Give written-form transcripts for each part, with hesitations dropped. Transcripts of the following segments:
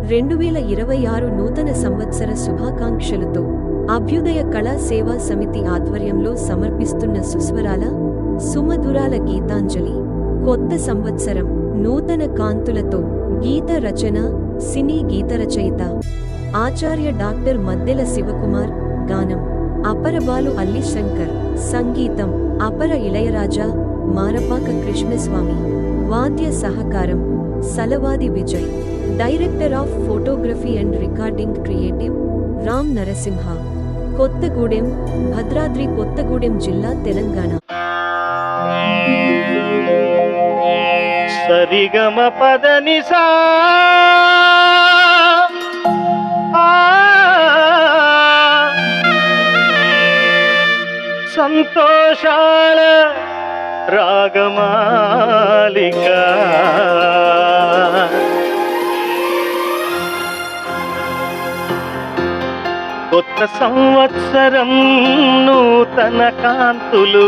2026 నూతన సంవత్సర శుభాకాంక్షలతో అభ్యుదయ కళా సేవా సమితి ఆధ్వర్యంలో సమర్పిస్తున్న సుస్వరాల సుమధురాల గీతాంజలి. కొత్త సంవత్సరం నూతన కాంతులతో. గీత రచన సినీ గీత రచయిత ఆచార్య డాక్టర్ మద్దెల శివకుమార్. గానం అపరబాలు అల్లి శంకర్. సంగీతం అపర ఇళయరాజా, మారపాక కృష్ణస్వామి. వాద్య సహకారం Salavadi Vijay. Director of photography and recording creative Ram Narasimha. Kothagudem, Bhadradri Kothagudem జిల్లా, తెలంగాణ. సరిగమ పదనిసా సంతోషాల రాగమాలిక. కొత్త సంవత్సరం నూతన కాంతులు.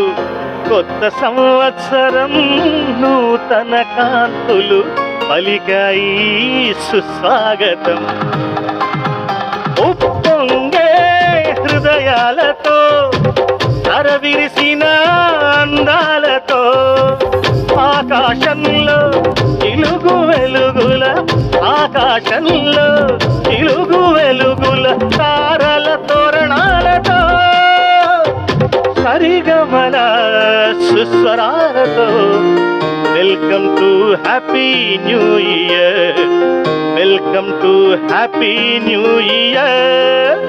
కొత్త సంవత్సరం నూతన కాంతులు పలికాయి సుస్వాగతం. ఉప్పొంగే హృదయాలతో అరవిరిసిన అందాలతో ఆకాశంలో ఇలుగు వెలుగుల, ఆకాశంలో ఇలుగు వెలుగుల తారల తోరణాలతో సరిగమల సుస్వరాలతో. Welcome to happy new year, welcome to happy new year.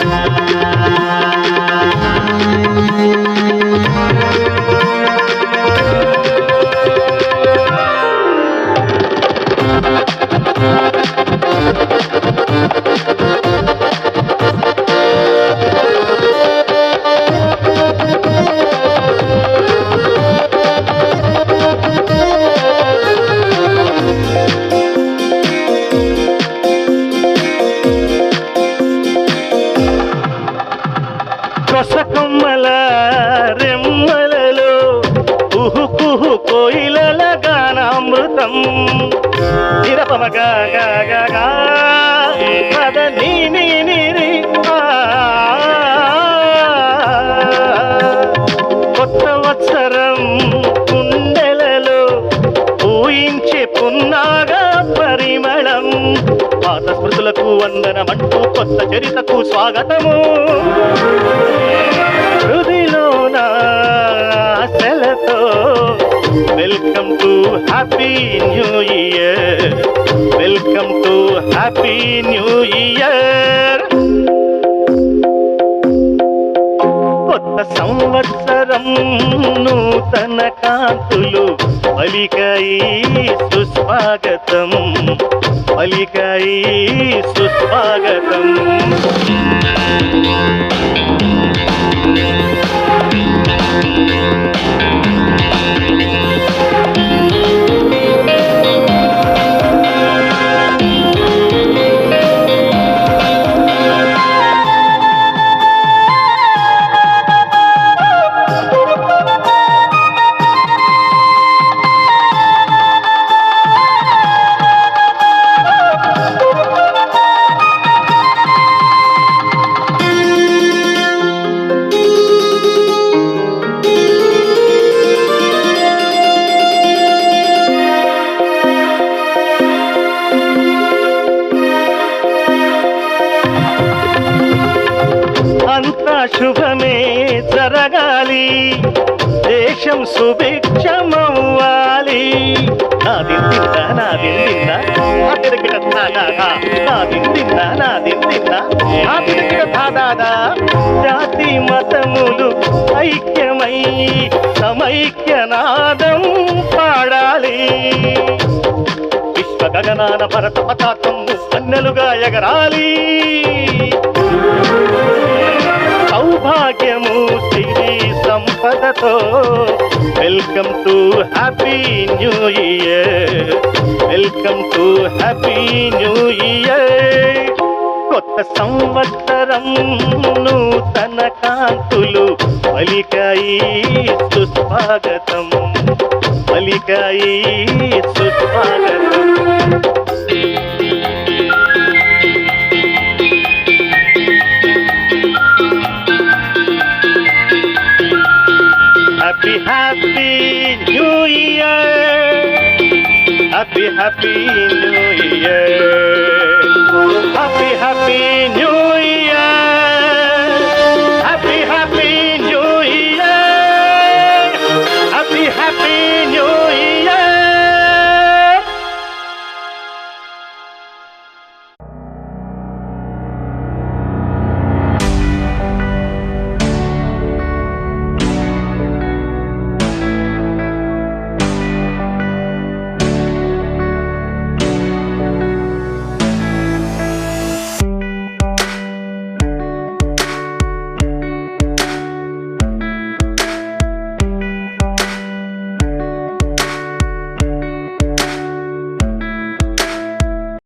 కొసకొమ్మల రెమ్మలలో కుహు కుహు కోయిలల గానామృతం. నిరపమగా పద నీ కొత్త వత్సరం గుండెలలో ఊహించే పున్నాగా పరిమళం. పాత స్మృతులకు వందనమంటూ కొత్త చరితకు స్వాగతము. హృదిలోన ఆశలతో welcome to happy new year, welcome to happy new year. కొత్త సంవత్సరం నూతన కాంతులు పలికాయి సుస్వాగతం, పలికాయి సుస్వాగతం. అంతా శుభమే జరగాలి, దేశం సుభిక్షమవ్వాలి. నాదిందా నాదిందా నాదిరికిట దాదా, నాదిందా నాదిందా నాదిరికిట దాదా. జాతి మతములు ఐక్యమై సమైక్యనాదం పాడాలి. విశ్వ గగనాన భరత పతాకం అన్నలుగా ఎగరాలి. సౌభాగ్యము సిరి సంపదతో welcome to happy new year, welcome to happy new year. కొత్త సంవత్సరం నూతన కాంతులు పలికాయి సుస్వాగతం, పలికాయి సుస్వాగతం. Happy new year.